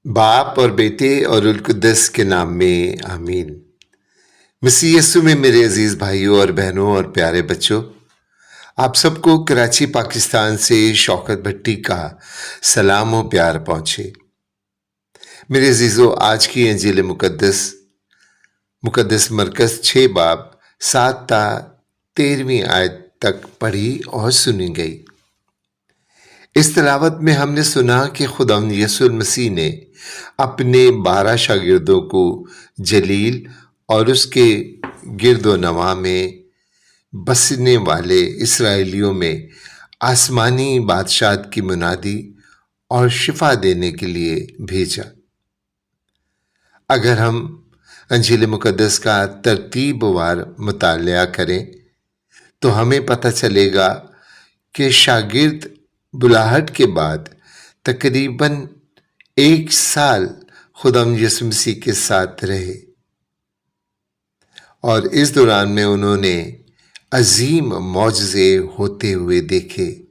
बाप और बेटे और उल कुद्दस के नाम में आमीन। मसीह यीशु में मेरे अजीज भाइयों और बहनों और प्यारे बच्चों, आप सबको कराची पाकिस्तान से शौकत भट्टी का सलाम और प्यार पहुंचे। मेरे अजीजों, आज की इंजील मुकद्दस मरकज़ 6 बाब 7 ता 13वीं आयत तक पढ़ी और सुनी गई। इस तिलावत में हमने सुना कि खुदावंद यीशु मसीह ने अपने 12 शागिर्दों को जलील और उसके गिरदो नवा में बसने वाले इसराइलियों में आसमानी बादशाहत की मुनादी और शिफा देने के लिए भेजा। अगर हम इंजील मुकद्दस का तरतीबवार मुतालिया करें तो हमें पता चलेगा कि शागिर्द बुलाहट के बाद तकरीबन 1 साल खुदावंद यीशु मसीह के साथ रहे और इस दौरान में उन्होंने अजीम मौजज़े होते हुए देखे।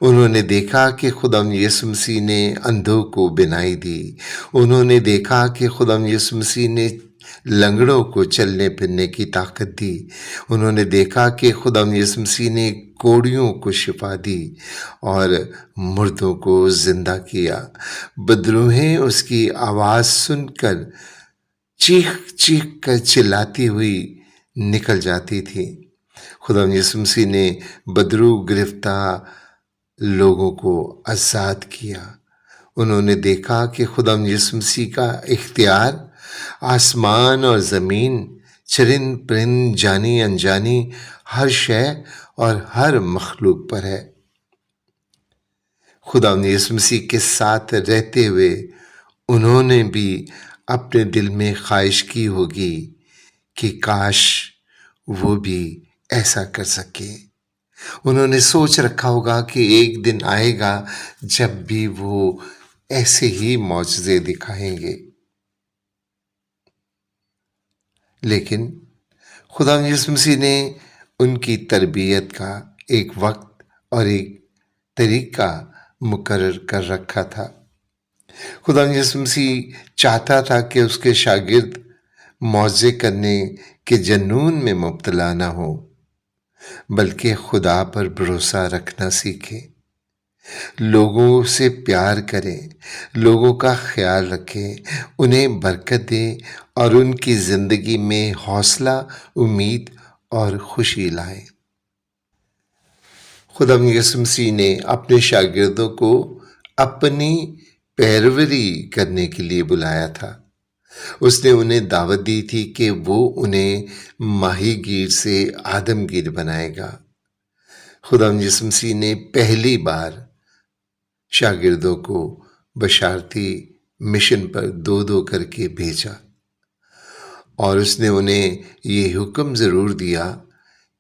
उन्होंने देखा कि खुदावंद यीशु मसीह ने अंधों को बिनाई दी। उन्होंने देखा कि खुदावंद यीशु मसीह ने लंगड़ों को चलने फिरने की ताकत दी। उन्होंने देखा कि खुदावंद यीशु मसीह ने कोड़ियों को शिफा दी और मुर्दों को जिंदा किया। बदरूहें उसकी आवाज़ सुनकर चीख चीख कर चिल्लाती हुई निकल जाती थी। खुदावंद यीशु मसीह ने बदरू गिरफ्तार लोगों को आज़ाद किया। उन्होंने देखा कि खुदावंद यीशु मसीह का इख्तियार आसमान और ज़मीन, चरिंद परिंद, जानी अनजानी हर शय और हर मखलूक पर है। खुदावंद यीशु मसीह के साथ रहते हुए उन्होंने भी अपने दिल में ख्वाहिश की होगी कि काश वो भी ऐसा कर सके। उन्होंने सोच रखा होगा कि एक दिन आएगा जब भी वो ऐसे ही मौजज़े दिखाएंगे। लेकिन खुदावंद यीशु मसीह ने उनकी तरबियत का एक वक्त और एक तरीका मुकर्रर कर रखा था। खुदावंद यीशु मसीह चाहता था कि उसके शागिर्द मौजे करने के जुनून में मुब्तला न हो, बल्कि खुदा पर भरोसा रखना सीखें, लोगों से प्यार करें, लोगों का ख्याल रखें, उन्हें बरकत दें और उनकी ज़िंदगी में हौसला, उम्मीद और खुशी लाएं। खुदावंद यीशु मसीह ने अपने शागिर्दों को अपनी पैरवी करने के लिए बुलाया था। उसने उन्हें दावत दी थी कि वो उन्हें माहीगीर से आदमगीर बनाएगा। खुदावंद यीशु मसीह ने पहली बार शागिर्दों को बशारती मिशन पर 2-2 करके भेजा और उसने उन्हें ये हुक्म ज़रूर दिया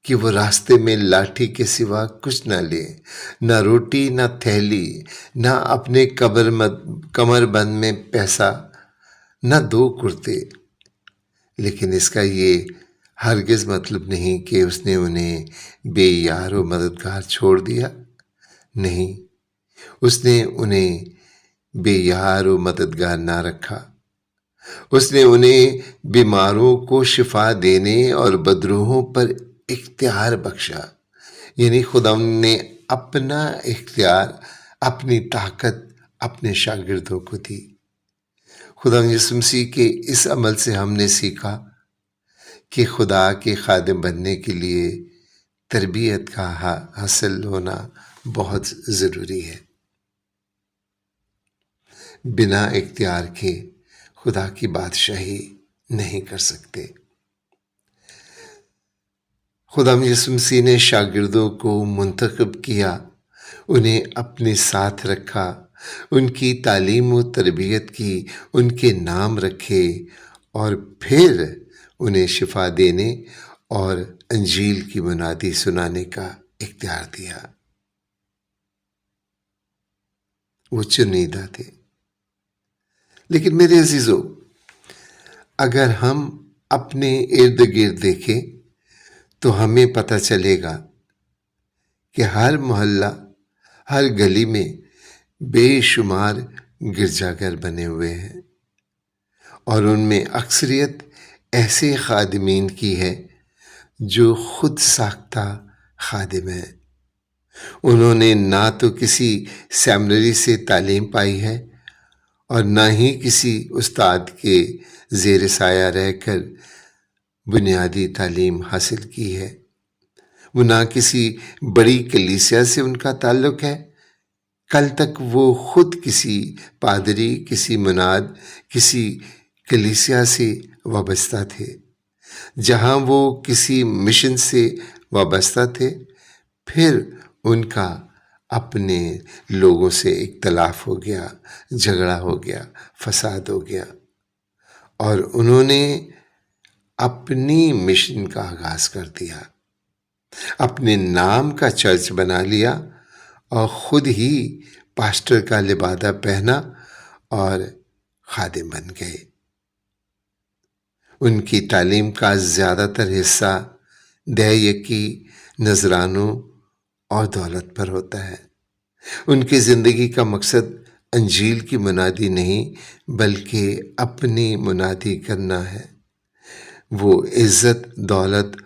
कि वो रास्ते में लाठी के सिवा कुछ न ले, न रोटी, न थैली, न अपने कमरबंद में पैसा, न 2 कुर्ते। लेकिन इसका ये हरगिज़ मतलब नहीं कि उसने उन्हें बेयार और मददगार छोड़ दिया। नहीं, उसने उन्हें बेयार और मददगार ना रखा। उसने उन्हें बीमारों को शिफा देने और बदरूहों पर इख्तियार बख्शा। यानी खुदावंद ने अपना इख्तियार, अपनी ताकत अपने शागिर्दों को दी। खुदावंद यीशु मसीह के इस अमल से हमने सीखा कि खुदा के खादिम बनने के लिए तरबियत का हासिल होना बहुत ज़रूरी है। बिना इख्तियार के खुदा की बादशाही नहीं कर सकते। खुदावंद यीशु मसीह ने शागिर्दों को मुंतखब किया, उन्हें अपने साथ रखा, उनकी तालीम व तरबियत की, उनके नाम रखे और फिर उन्हें शिफा देने और अंजील की मुनादी सुनाने का इख्तियार दिया। वो चुनिंदा थे। लेकिन मेरे अजीजों, अगर हम अपने इर्द गिर्द देखें तो हमें पता चलेगा कि हर मोहल्ला, ہر گلی میں بے شمار گرجا گھر بنے ہوئے ہیں، اور ان میں اکثریت ایسے خادمین کی ہے جو خود ساختہ خادم ہیں۔ انہوں نے نہ تو کسی سیمنری سے تعلیم پائی ہے اور نہ ہی کسی استاد کے زیر سایہ رہ کر بنیادی تعلیم حاصل کی ہے۔ وہ نہ کسی بڑی کلیسیا سے ان کا تعلق ہے، کل تک وہ خود کسی پادری، کسی مناد، کسی کلیسیا سے وابستہ تھے۔ جہاں وہ کسی مشن سے وابستہ تھے، پھر ان کا اپنے لوگوں سے اختلاف ہو گیا، جھگڑا ہو گیا، فساد ہو گیا، اور انہوں نے اپنی مشن کا آغاز کر دیا، اپنے نام کا چرچ بنا لیا اور خود ہی پاسٹر کا لبادہ پہنا اور خادم بن گئے۔ ان کی تعلیم کا زیادہ تر حصہ دے یکی، نذرانوں اور دولت پر ہوتا ہے۔ ان کی زندگی کا مقصد انجیل کی منادی نہیں بلکہ اپنی منادی کرنا ہے۔ وہ عزت، دولت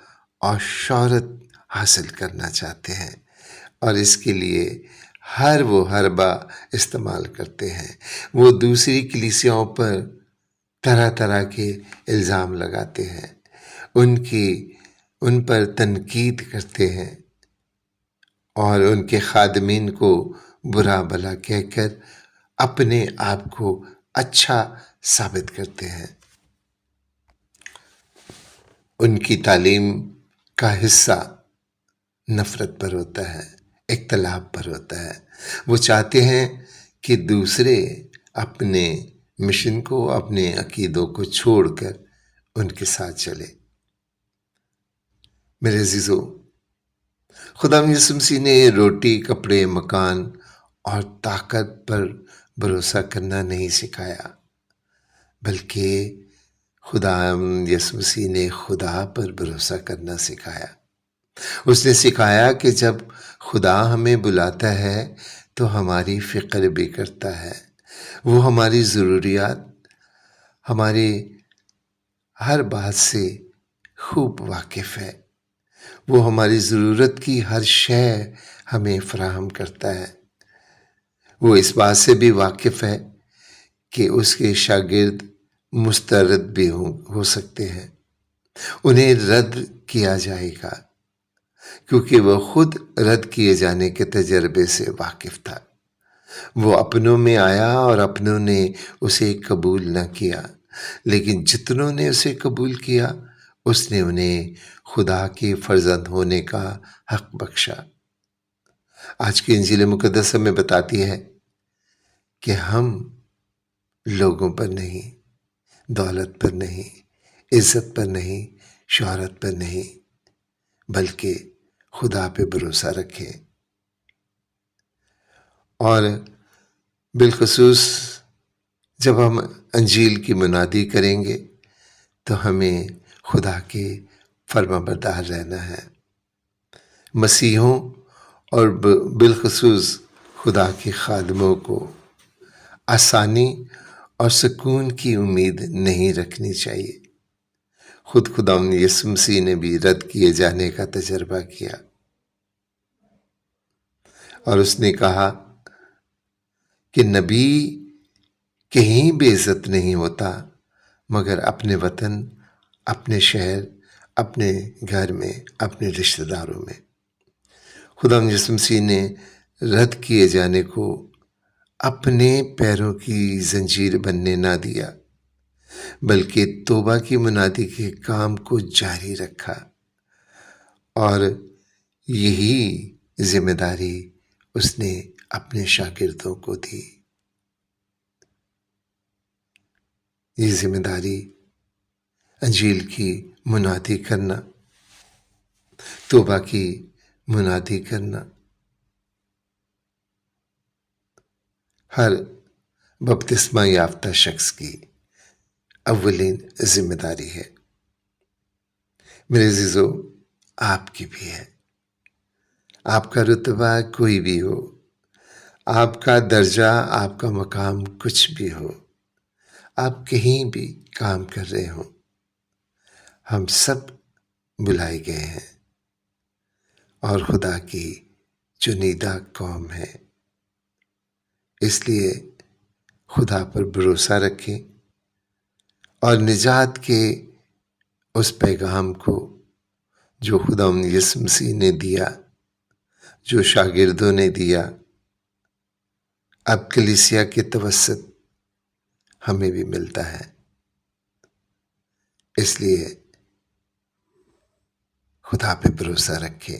اور شہرت حاصل کرنا چاہتے ہیں اور اس کے لیے ہر وہ حربہ استعمال کرتے ہیں۔ وہ دوسری کلیسیاؤں پر طرح طرح کے الزام لگاتے ہیں، ان پر تنقید کرتے ہیں اور ان کے خادمین کو برا بھلا کہہ کر اپنے آپ کو اچھا ثابت کرتے ہیں۔ ان کی تعلیم کا حصہ نفرت پر ہوتا ہے، اختلاف پر ہوتا ہے۔ وہ چاہتے ہیں کہ دوسرے اپنے مشن کو، اپنے عقیدوں کو چھوڑ کر ان کے ساتھ چلے۔ میرے عزیزو، خدا یسوع مسیح نے روٹی، کپڑے، مکان اور طاقت پر بھروسہ کرنا نہیں سکھایا، بلکہ خدا یسوع مسیح نے خدا پر بھروسہ کرنا سکھایا۔ اس نے سکھایا کہ جب خدا ہمیں بلاتا ہے تو ہماری فکر بھی کرتا ہے۔ وہ ہماری ضروریات، ہماری ہر بات سے خوب واقف ہے۔ وہ ہماری ضرورت کی ہر شے ہمیں فراہم کرتا ہے۔ وہ اس بات سے بھی واقف ہے کہ اس کے شاگرد مسترد بھی ہو سکتے ہیں، انہیں رد کیا جائے گا، کیونکہ وہ خود رد کیے جانے کے تجربے سے واقف تھا۔ وہ اپنوں میں آیا اور اپنوں نے اسے قبول نہ کیا، لیکن جتنوں نے اسے قبول کیا اس نے انہیں خدا کے فرزند ہونے کا حق بخشا۔ آج کی انجیل مقدس ہمیں بتاتی ہے کہ ہم لوگوں پر نہیں، دولت پر نہیں، عزت پر نہیں، شہرت پر نہیں، بلکہ خدا پہ بھروسہ رکھیں۔ اور بالخصوص جب ہم انجیل کی منادی کریں گے تو ہمیں خدا کے فرما بردار رہنا ہے۔ مسیحوں اور بالخصوص خدا کے خادموں کو آسانی اور سکون کی امید نہیں رکھنی چاہیے۔ خود خدا یسوع مسیح نے بھی رد کیے جانے کا تجربہ کیا اور اس نے کہا کہ نبی کہیں بے عزت نہیں ہوتا مگر اپنے وطن، اپنے شہر، اپنے گھر میں، اپنے رشتہ داروں میں۔ خدا یسوع مسیح نے رد کیے جانے کو اپنے پیروں کی زنجیر بننے نہ دیا، بلکہ توبہ کی منادی کے کام کو جاری رکھا، اور یہی ذمہ داری اس نے اپنے شاگردوں کو دی۔ یہ ذمہ داری انجیل کی منادی کرنا، توبہ کی منادی کرنا، ہر بپتسمہ یافتہ شخص کی اولین ذمہ داری ہے۔ میرے عزیزو، آپ کی بھی ہے۔ آپ کا رتبہ کوئی بھی ہو، آپ کا درجہ، آپ کا مقام کچھ بھی ہو، آپ کہیں بھی کام کر رہے ہوں، ہم سب بلائے گئے ہیں اور خدا کی چنیدہ قوم ہے۔ اس لیے خدا پر بھروسہ رکھیں اور نجات کے اس پیغام کو جو خدا یسوع مسیح نے دیا، جو شاگردوں نے دیا، اب کلیسیا کے توسط ہمیں بھی ملتا ہے۔ اس لیے خدا پہ بھروسہ رکھیں،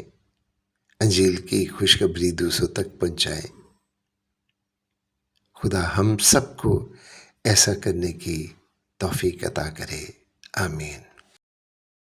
انجیل کی خوشخبری دوسروں تک پہنچائیں۔ خدا ہم سب کو ایسا کرنے کی توفیق عطا کرے، آمین۔